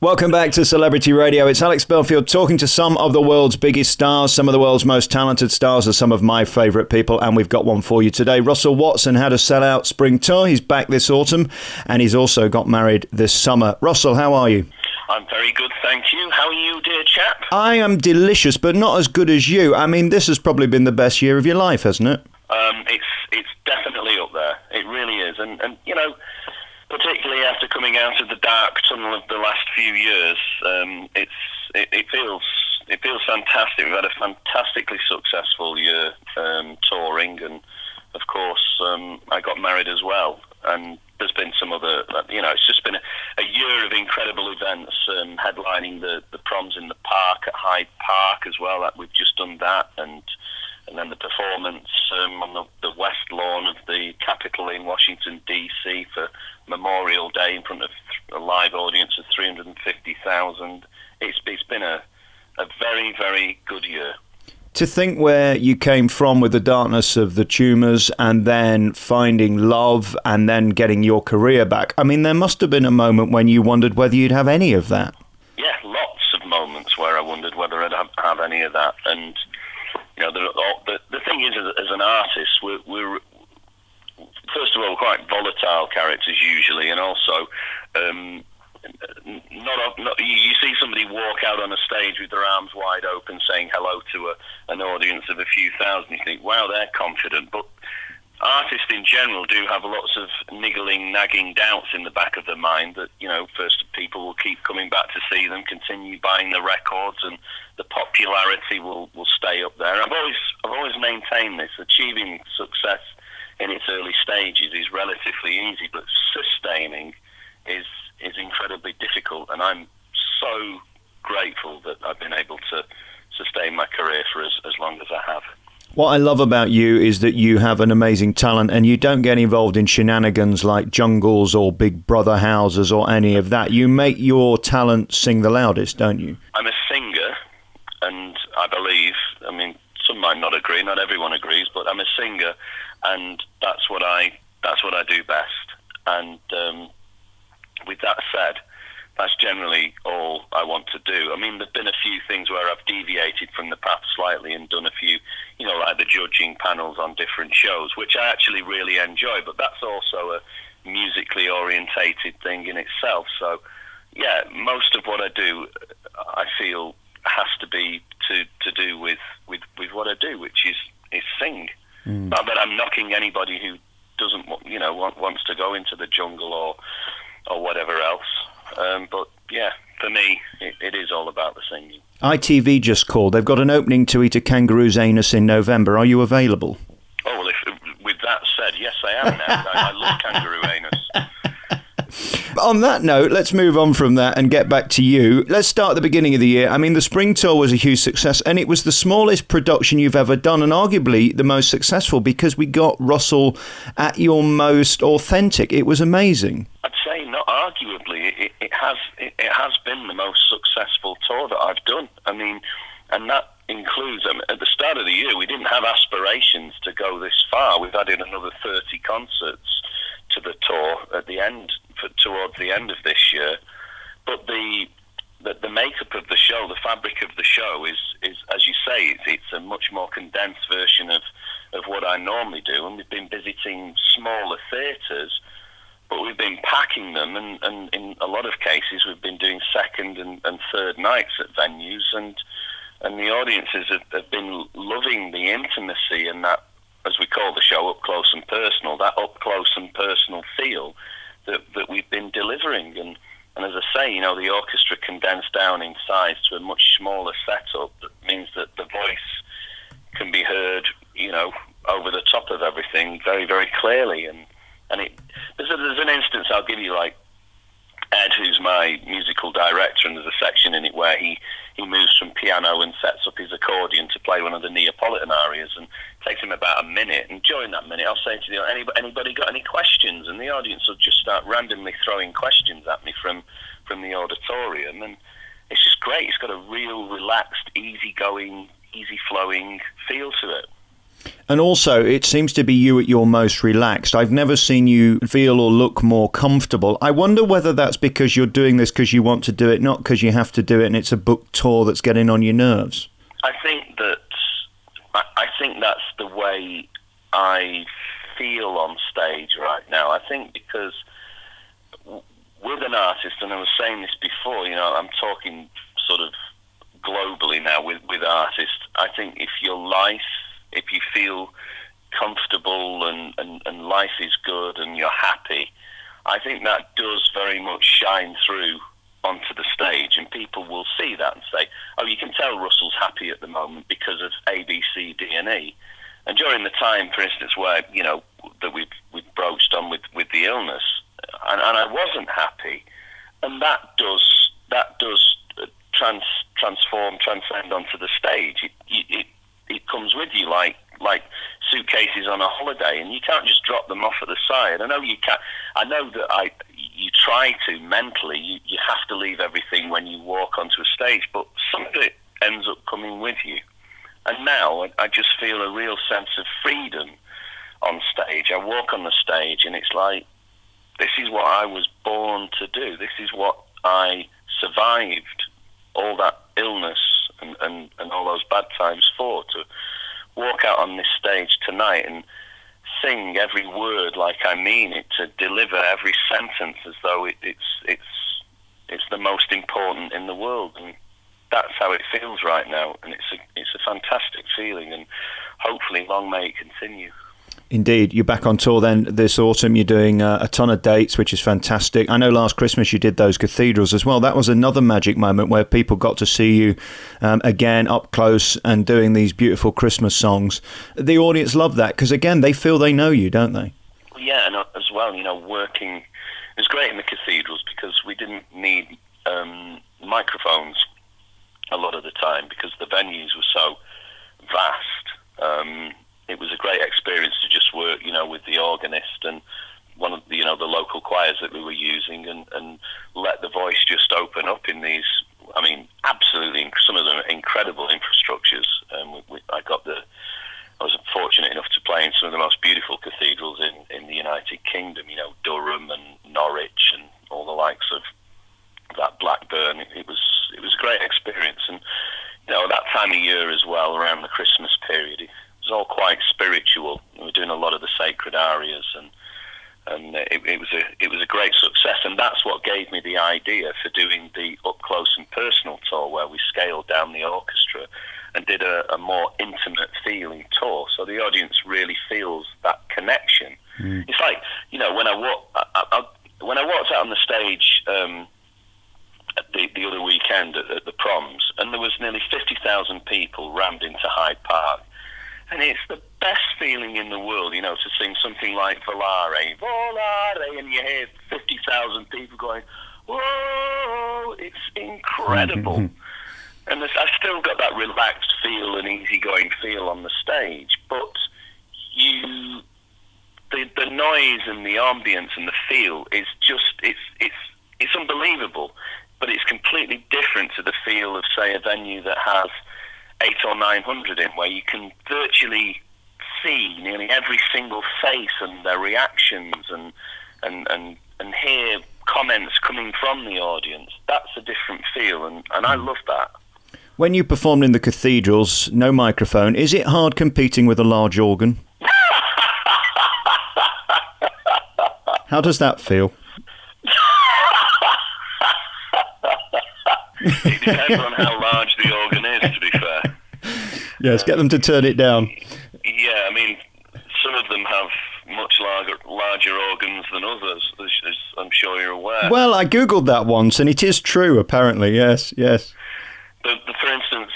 Welcome back to Celebrity Radio. It's Alex Belfield talking to some of the world's biggest stars. Some of the world's most talented stars are some of my favourite people, and we've got one for you today. Russell Watson had a sell-out spring tour. He's back this autumn, and he's also got married this summer. Russell, how are you? I'm very good, thank you. How are you, dear chap? I am delicious, but not as good as you. I mean, this has probably been the best year of your life, hasn't it? It's definitely up there. It really is. And you know, particularly after coming out of the dark tunnel of the last few years, it feels fantastic. We've had a fantastically successful year touring, and of course, I got married as well. And there's been some other, it's just been a year of incredible events, headlining the proms in the park at Hyde Park as well. That we've just done that, and then the performance on the west lawn of the Capitol in Washington D.C. for Memorial Day in front of a live audience of 350,000. It's been a very, very good year. To think where you came from with the darkness of the tumours and then finding love and then getting your career back. I mean, there must have been a moment when you wondered whether you'd have any of that. Yeah, lots of moments where I wondered whether I'd have any of that. And, you know, the thing is, as an artist, we're first of all quite volatile characters usually, and also you see somebody walk out on a stage with their arms wide open saying hello to an audience of a few thousand. You think, wow, they're confident. But artists in general do have lots of niggling, nagging doubts in the back of their mind that, you know, first people will keep coming back to see them, continue buying the records, and the popularity will stay up there. I've always maintained this. Achieving success in its early stages is relatively easy, but sustaining is incredibly difficult, and I'm so grateful that I've been able to sustain my career for as long as I have. What I love about you is that you have an amazing talent and you don't get involved in shenanigans like jungles or Big Brother houses or any of that. You make your talent sing the loudest, don't you? I'm a singer, and I believe, I mean, some might not agree, not everyone agrees, but I'm a singer, and that's what I do best. And with that said, that's generally all I want to do. I mean, there've been a few things where I've deviated from the path slightly and done a few, you know, like the judging panels on different shows, which I actually really enjoy, but that's also a musically orientated thing in itself. So, yeah, most of what I do, I feel, has to be to do with what I do, which is sing. Not that I'm knocking anybody who doesn't, you know, wants to go into the jungle or whatever else. But yeah, for me, it is all about the singing. ITV just called. They've got an opening to eat a kangaroo's anus in November. Are you available? Oh, well, with that said, yes, I am now. I love kangaroo anus. On that note, let's move on from that and get back to you. Let's start at the beginning of the year. I mean, the spring tour was a huge success, and it was the smallest production you've ever done, and arguably the most successful, because we got Russell at your most authentic. It was amazing. I'd say not arguably. It has been the most successful tour that I've done. I mean, and that includes, at the start of the year, we didn't have aspirations to go this far. We've added another 30 concerts to the tour at the end, towards the end of this year. But the makeup of the show, the fabric of the show is as you say, it's a much more condensed version of what I normally do. And we've been visiting smaller theatres, but we've been packing them, and in a lot of cases we've been doing second and third nights at venues, and the audiences have been loving the intimacy and that, as we call the show, up close and personal, that up close and personal feel that we've been delivering. And as I say, you know, the orchestra condensed down in size to a much smaller setup. That means that the voice can be heard, you know, over the top of everything very, very clearly. And there's an instance I'll give you, like Ed, who's my musical director, and there's a section in it where he moves from piano and sets up his accordion to play one of the Neapolitan arias, and it takes him about a minute, and during that minute I'll say to the anybody got any questions, and the audience will just start randomly throwing questions at me from the auditorium, and it's just great. It's got a real relaxed, easygoing, easy-flowing feel to it. And also, it seems to be you at your most relaxed. I've never seen you feel or look more comfortable. I wonder whether that's because you're doing this because you want to do it, not because you have to do it and it's a book tour that's getting on your nerves. I think that's the way I feel on stage right now. I think because with an artist, and I was saying this before, I'm talking sort of globally now with artists, I think if you feel comfortable and life is good and you're happy, I think that does very much shine through onto the stage, and people will see that and say, oh, you can tell Russell's happy at the moment because of A, B, C, D and E. And during the time, for instance, where, that we've broached on with the illness, and I wasn't happy, and that does transcend onto the stage. It comes with you like suitcases on a holiday, and you can't just drop them off at the side. I know you can. I know that you try to mentally. You have to leave everything when you walk onto a stage, but some of it ends up coming with you. And now I just feel a real sense of freedom on stage. I walk on the stage, and it's like, this is what I was born to do. This is what I survived all that illness and all those bad times for, to walk out on this stage tonight and sing every word like I mean it, to deliver every sentence as though it's the most important in the world. And that's how it feels right now, and it's a fantastic feeling, and hopefully long may it continue. Indeed. You're back on tour then this autumn. You're doing a ton of dates, which is fantastic. I know last Christmas you did those cathedrals as well. That was another magic moment where people got to see you again up close and doing these beautiful Christmas songs. The audience love that because, again, they feel they know you, don't they? Yeah, and as well, working... It was great in the cathedrals because we didn't need microphones a lot of the time because the venues were so vast. It was a great experience to just work, with the organist and one of the, the local choirs that we were using, and let the voice just open up in these, absolutely, some of them incredible infrastructures. I was fortunate enough to play in some of the most beautiful cathedrals in the United Kingdom, Durham and Norwich and all the likes of that, Blackburn. It was a great experience, and that time of year as well, around the Christmas period, it was all quite spiritual. We were doing a lot of the sacred arias, and it was a great success, and that's what gave me the idea for doing the up close and personal tour, where we scaled down the orchestra and did a more intimate feeling tour, so the audience really feels that connection. It's like, when I walked out on the stage the other weekend at the Proms, and there was nearly 50,000 people rammed into Hyde Park. And it's the best feeling in the world, to sing something like Volare, Volare, and you hear 50,000 people going, whoa, it's incredible. And I've still got that relaxed feel and easygoing feel on the stage, but the noise and the ambience and the feel is just, it's unbelievable, but it's completely different to the feel of, say, a venue that has 800 or 900 in, where you can virtually see nearly every single face and their reactions and hear comments coming from the audience. That's a different feel, and I love that. When you performed in the cathedrals, no microphone, is it hard competing with a large organ? How does that feel? It depends on how large the organ is, to be fair. Yes, get them to turn it down. Yeah, some of them have much larger organs than others, as I'm sure you're aware. Well, I googled that once, and it is true, apparently, yes. For instance,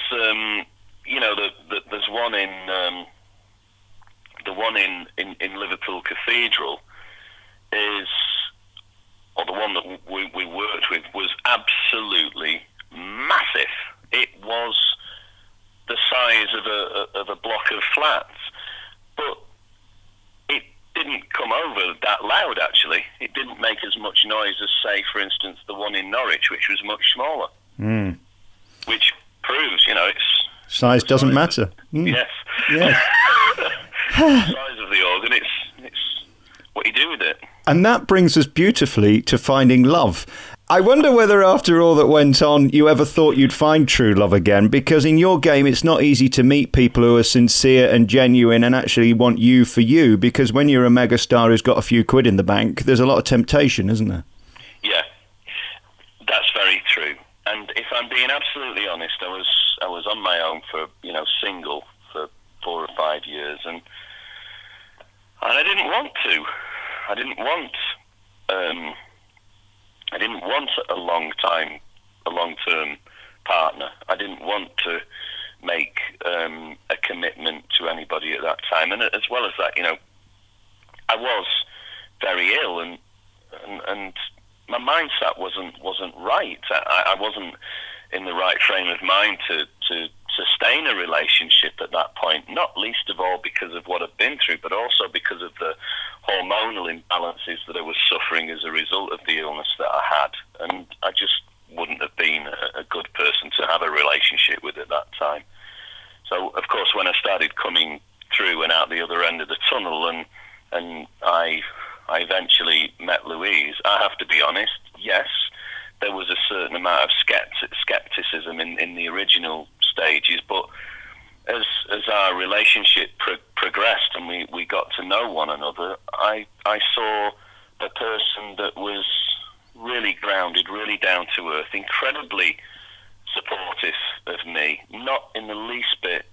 there's one in Liverpool Cathedral or the one that we worked with, was absolutely massive. It was the size of a block of flats, but it didn't come over that loud, actually. It didn't make as much noise as, say, for instance, the one in Norwich, which was much smaller. Which proves, it's... Size doesn't matter. Yes. the size of the organ, it's what you do with it. And that brings us beautifully to finding love. I wonder whether after all that went on, you ever thought you'd find true love again, because in your game, it's not easy to meet people who are sincere and genuine and actually want you for you, because when you're a megastar who's got a few quid in the bank, there's a lot of temptation, isn't there? Yeah, that's very true. And if I'm being absolutely honest, I was on my own for, single for 4 or 5 years, and I didn't want to. I didn't want a long-term partner. I didn't want to make a commitment to anybody at that time. And as well as that, I was very ill, and my mindset wasn't right. I wasn't in the right frame of mind to sustain a relationship at that point, not least of all because of what I've been through, but also because of the hormonal imbalances that I was suffering as a result of the illness that I had. And I just wouldn't have been a good person to have a relationship with at that time. So, of course, when I started coming through and out the other end of the tunnel, and I eventually met Louise, I have to be honest, yes, there was a certain amount of skepticism in the original stages, but as our relationship progressed and we got to know one another, I saw a person that was really grounded, really down to earth, incredibly supportive of me, not in the least bit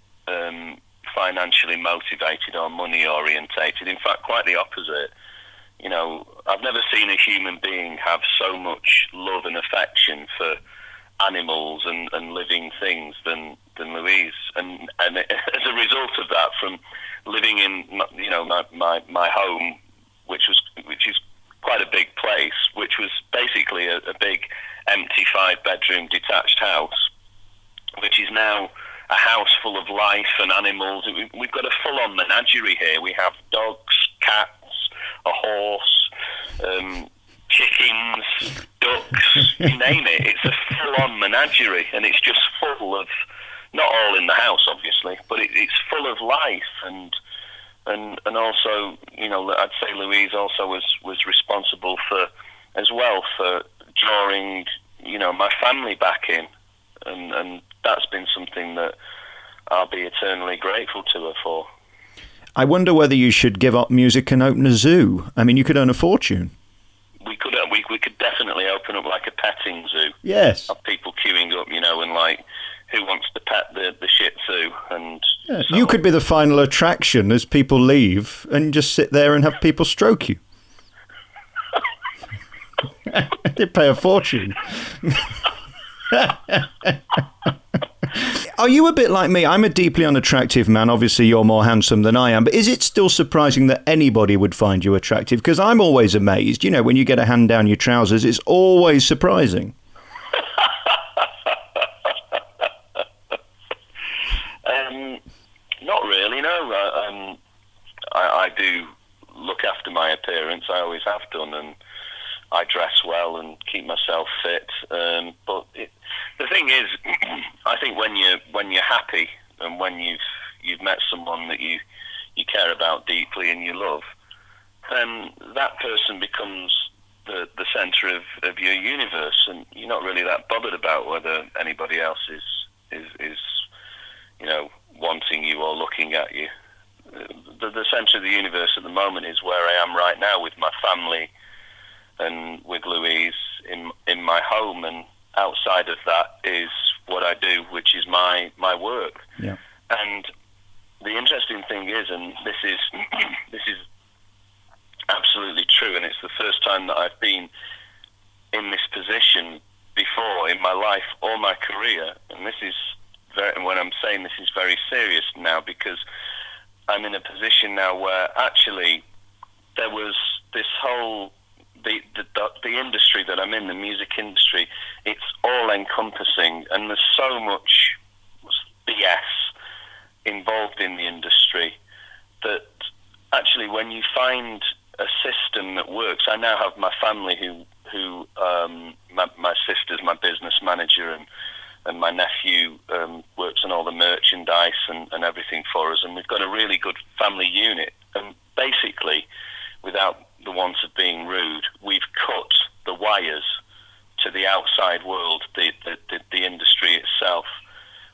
financially motivated or money orientated. In fact, quite the opposite. I've never seen a human being have so much love and affection for animals and living things than Louise. And as a result of that, from living in my home, which is quite a big place, which was basically a big empty 5-bedroom detached house, which is now a house full of life and animals. We've got a full-on menagerie here. We have dogs, cats, a horse, chickens, ducks, you name it. It's a full-on menagerie, and it's just full of, not all in the house, obviously, but it's full of life, and also, I'd say Louise also was responsible for drawing, my family back in, and that's been something that I'll be eternally grateful to her for. I wonder whether you should give up music and open a zoo. I mean, you could earn a fortune. We could definitely open up like a petting zoo. Yes. Have people queuing up, and like, who wants to pet the Shih Tzu? And yeah. You could be the final attraction as people leave, and just sit there and have people stroke you. They'd pay a fortune. Are you a bit like me? I'm a deeply unattractive man. Obviously, you're more handsome than I am. But is it still surprising that anybody would find you attractive? Because I'm always amazed. When you get a hand down your trousers, it's always surprising. Not really, no. I do look after my appearance. I always have done, and I dress well and keep myself fit. But the thing is, I think when you're happy and when you've met someone that you care about deeply and you love, then that person becomes the centre of your universe, and you're not really that bothered about whether anybody else is wanting you or looking at you. The centre of the universe at the moment is where I am right now, with my family and with Louise in my home, and outside of that is what I do, which is my work. Yeah. And the interesting thing is, and this is absolutely true, and it's the first time that I've been in this position before in my life or my career, and this is when I'm saying this is very serious now, because I'm in a position now where actually there was this whole the industry that I'm in, the music industry, it's all encompassing, and there's so much BS involved in the industry that actually when you find a system that works, I now have my family who my sister's my business manager, and my nephew works on all the merchandise and everything for us. And we've got a really good family unit. And basically, without the want of being rude, we've cut the wires to the outside world, the industry itself,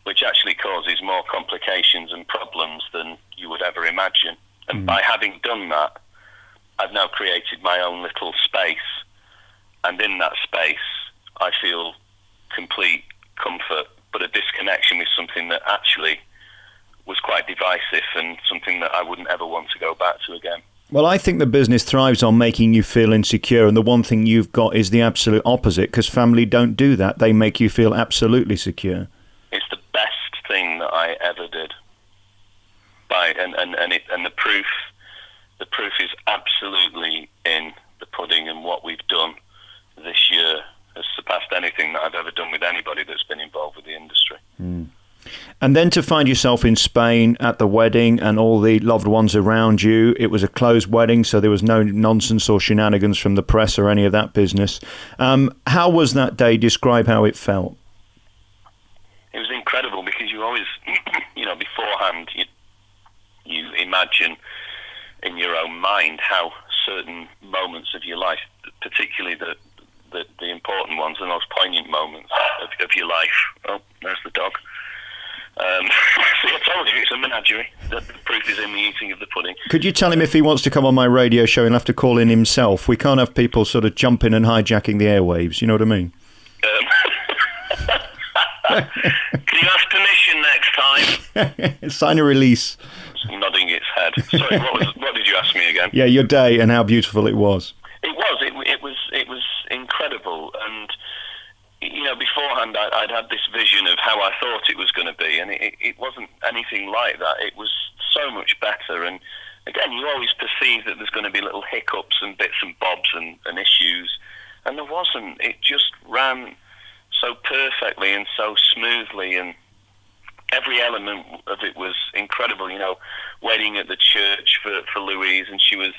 which actually causes more complications and problems than you would ever imagine. And by having done that, I've now created my own little space, and in that space I feel complete comfort, but a disconnection with something that actually was quite divisive and something that I wouldn't ever want to go back to again. Well, I think the business thrives on making you feel insecure, and the one thing you've got is the absolute opposite, because family don't do that. They make you feel absolutely secure. It's the best thing that I ever did. And the proof is absolutely in the pudding, and what we've done this year has surpassed anything that I've ever done with anybody that's been involved with the industry. And then to find yourself in Spain at the wedding and all the loved ones around you, it was a closed wedding, so there was no nonsense or shenanigans from the press or any of that business. How was that day? Describe how it felt. It was incredible, because you always, beforehand, you imagine in your own mind how certain moments of your life, particularly the important ones, the most poignant moments of your life. Oh, there's the dog. See, I told you, it's a menagerie. The proof is in the eating of the pudding. Could you tell him if he wants to come on my radio show, he'll have to call in himself? We can't have people sort of jumping and hijacking the airwaves, you know what I mean? Can you ask permission next time? Sign a release. It's nodding its head. Sorry, what did you ask me again? Yeah, your day and how beautiful it was. It was incredible, and beforehand I'd had this vision of how I thought it was going to be, and it wasn't anything like that. It was so much better, and again, you always perceive that there's going to be little hiccups and bits and bobs and issues, and there wasn't. It just ran so perfectly and so smoothly, and every element of it was incredible. Waiting at the church for Louise, and she was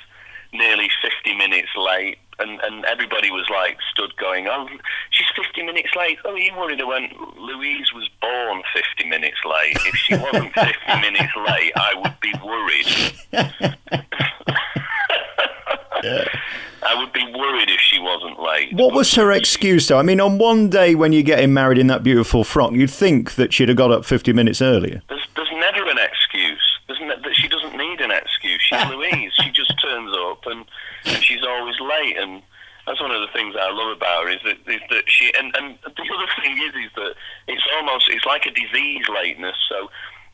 nearly 50 minutes late, and everybody was like stood going, oh, she's 50 minutes late. Oh, you worried? I went, Louise was born 50 minutes late. If she wasn't 50 minutes late, I would be worried. Yeah. I would be worried if she wasn't late. What was her excuse, though? I mean, on one day when you're getting married in that beautiful frock, you'd think that she'd have got up 50 minutes earlier. There's never an excuse. She doesn't need an excuse. She's Louise. She just turns up, and she's always late. And that's one of the things I love about her, is that she. And the other thing is that it's like a disease lateness. So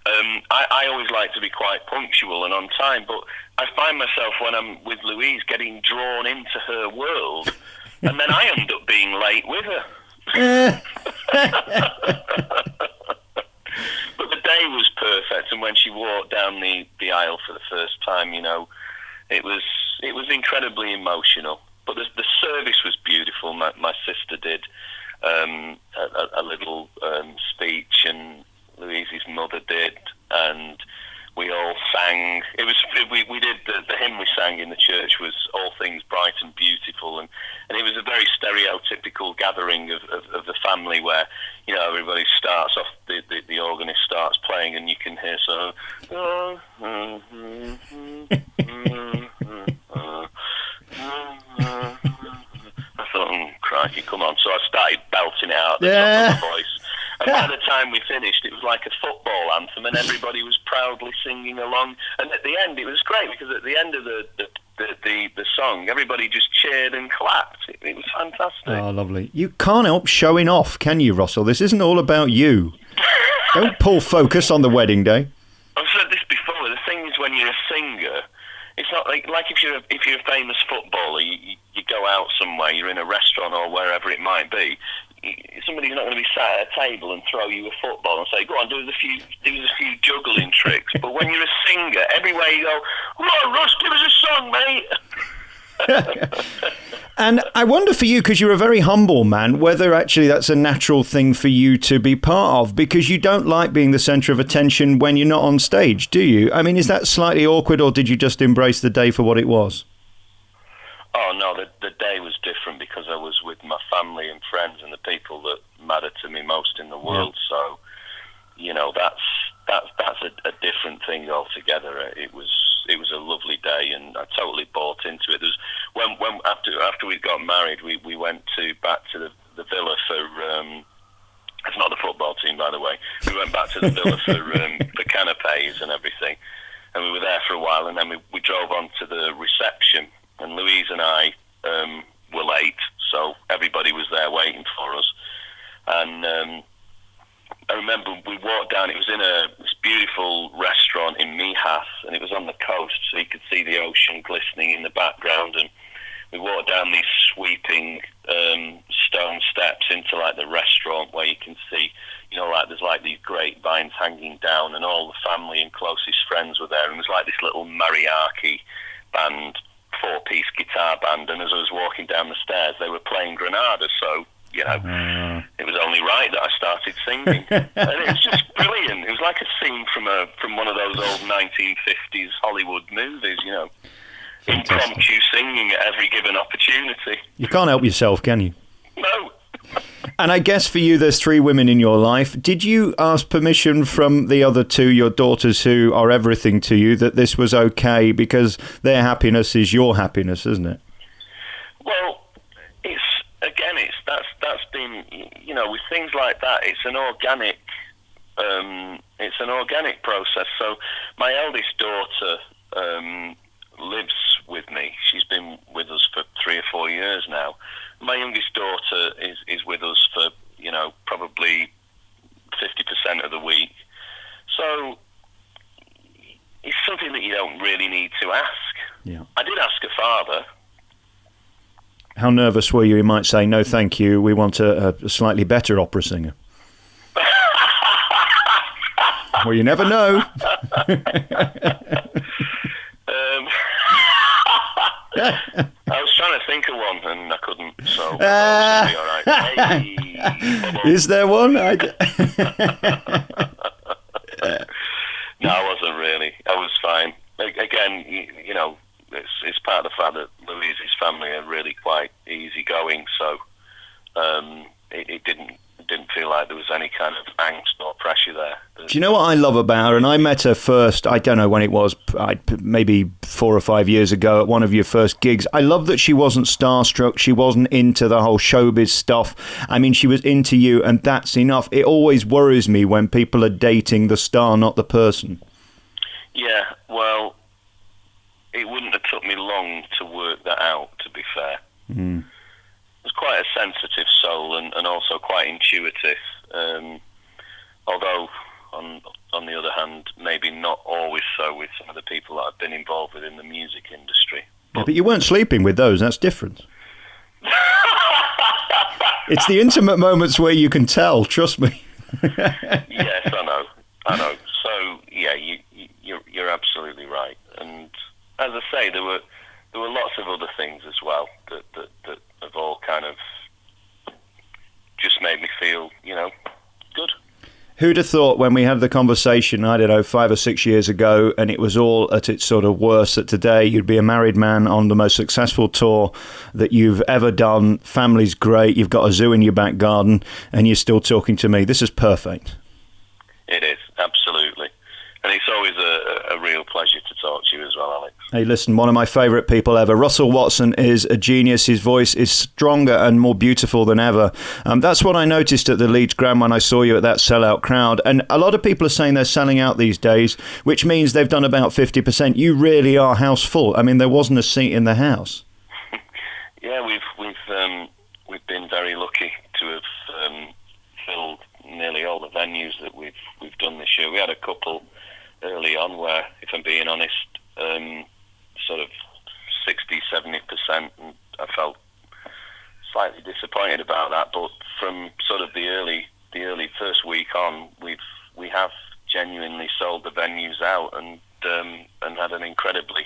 I always like to be quite punctual and on time, but I find myself when I'm with Louise getting drawn into her world, and then I end up being late with her. But the day was perfect, and when she walked down the aisle for the first time, it was incredibly emotional. But the service was beautiful. My sister did a little speech, and Louise's mother did, and we all sang. We did the hymn we sang in the church was All Things Bright and Beautiful, and it was a very stereotypical gathering of the family where everybody starts off, the organist starts playing, and you can hear I thought, crikey, come on. So I started belting it out at the top of my voice. And by the time we finished, it was like a football anthem, and everybody was proudly singing along. And at the end, it was great, because at the end of the song, everybody just cheered and clapped. It was fantastic. Oh, lovely. You can't help showing off, can you, Russell? This isn't all about you. Don't pull focus on the wedding day. I've said this before. The thing is, when you're a singer, it's not like if you're a famous footballer, you go out somewhere, you're in a restaurant or wherever it might be. Somebody's not going to be sat at a table and throw you a football and say, go on, do us a few juggling tricks. But when you're a singer, everywhere you go, come on, Russ, give us a song, mate. And I wonder for you, because you're a very humble man, whether actually that's a natural thing for you to be part of, because you don't like being the centre of attention when you're not on stage, do you? I mean, is that slightly awkward, or did you just embrace the day for what it was? Oh, no, the day was different, because I was with my family and friends and the people that matter to me most in the world. Yeah. So that's a different thing altogether. It was a lovely day, and I totally bought into it. When after we got married, we went back to the villa for. It's not the football team, by the way. We went back to the villa for canapes and everything, and we were there for a while, and then we drove on to the reception, and Louise and I were late, so everybody was there waiting for us, and I remember we walked down. It was in this beautiful restaurant in Mijas, and it was on the coast, so you could see the ocean glistening in the background. And we walked down these sweeping stone steps into like the restaurant, where you can see, like there's like these grapevines hanging down, and all the family and closest friends were there. And it was like this little mariachi band, 4-piece guitar band. And as I was walking down the stairs, they were playing Granada. So. It was only right that I started singing, and it was just brilliant. It was like a scene from one of those old 1950s Hollywood movies, impromptu singing at every given opportunity. You can't help yourself, can you? No. And I guess for you, there's 3 women in your life. Did you ask permission from the other 2, your daughters, who are everything to you, that this was okay, because their happiness is your happiness, isn't it? Well, that's been, with things like that, it's an organic process. So my eldest daughter lives with me. She's been with us for 3 or 4 years now. My youngest daughter is with us for, probably 50% of the week. So it's something that you don't really need to ask. Yeah. I did ask her father. How nervous were you? He might say, no, thank you. We want a slightly better opera singer. Well, you never know. I was trying to think of one, and I couldn't, so I be all right. Hey, is there one? No, I wasn't really. I was fine. Again, it's part of the fact that Louise's family are really quite easygoing, so it didn't feel like there was any kind of angst or pressure there. Do you know what I love about her? And I met her first, I don't know when it was, maybe 4 or 5 years ago at one of your first gigs. I love that she wasn't starstruck. She wasn't into the whole showbiz stuff. I mean, she was into you, and that's enough. It always worries me when people are dating the star, not the person. Yeah, well, it wouldn't have took me long to work that out, to be fair. Mm. Was quite a sensitive soul, and also quite intuitive. Although, on the other hand, maybe not always so with some of the people that I've been involved with in the music industry. But you weren't sleeping with those. That's different. It's the intimate moments where you can tell. Trust me. Yes, I know. So yeah, you're absolutely right. And as I say, there were lots of other things as well that have all kind of just made me feel, good. Who'd have thought when we had the conversation, I don't know, 5 or 6 years ago, and it was all at its sort of worst, that today you'd be a married man on the most successful tour that you've ever done. Family's great. You've got a zoo in your back garden, and you're still talking to me. This is perfect. It is, absolutely. And it's always a real pleasure to talk to you as well, Alex. Hey, listen, one of my favourite people ever. Russell Watson is a genius. His voice is stronger and more beautiful than ever. That's what I noticed at the Leeds Grand when I saw you at that sellout crowd. And a lot of people are saying they're selling out these days, which means they've done about 50%. You really are house full. I mean, there wasn't a seat in the house. Yeah, we've been very lucky to have filled nearly all the venues that we've done this year. We had a couple early on where, if I'm being honest, sort of 60-70%, and I felt slightly disappointed about that. But from sort of the early first week on, we have genuinely sold the venues out and had an incredibly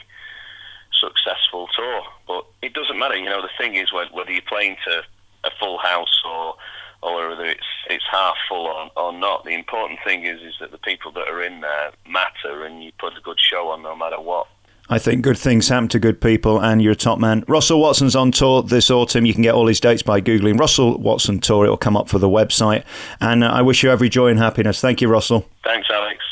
successful tour. But it doesn't matter, the thing is whether you're playing to a full house or whether it's half full or not. The important thing is that the people that are in there matter, and you put a good show on no matter what. I think good things happen to good people, and you're a top man. Russell Watson's on tour this autumn. You can get all his dates by Googling Russell Watson Tour. It'll come up for the website. And I wish you every joy and happiness. Thank you, Russell. Thanks, Alex.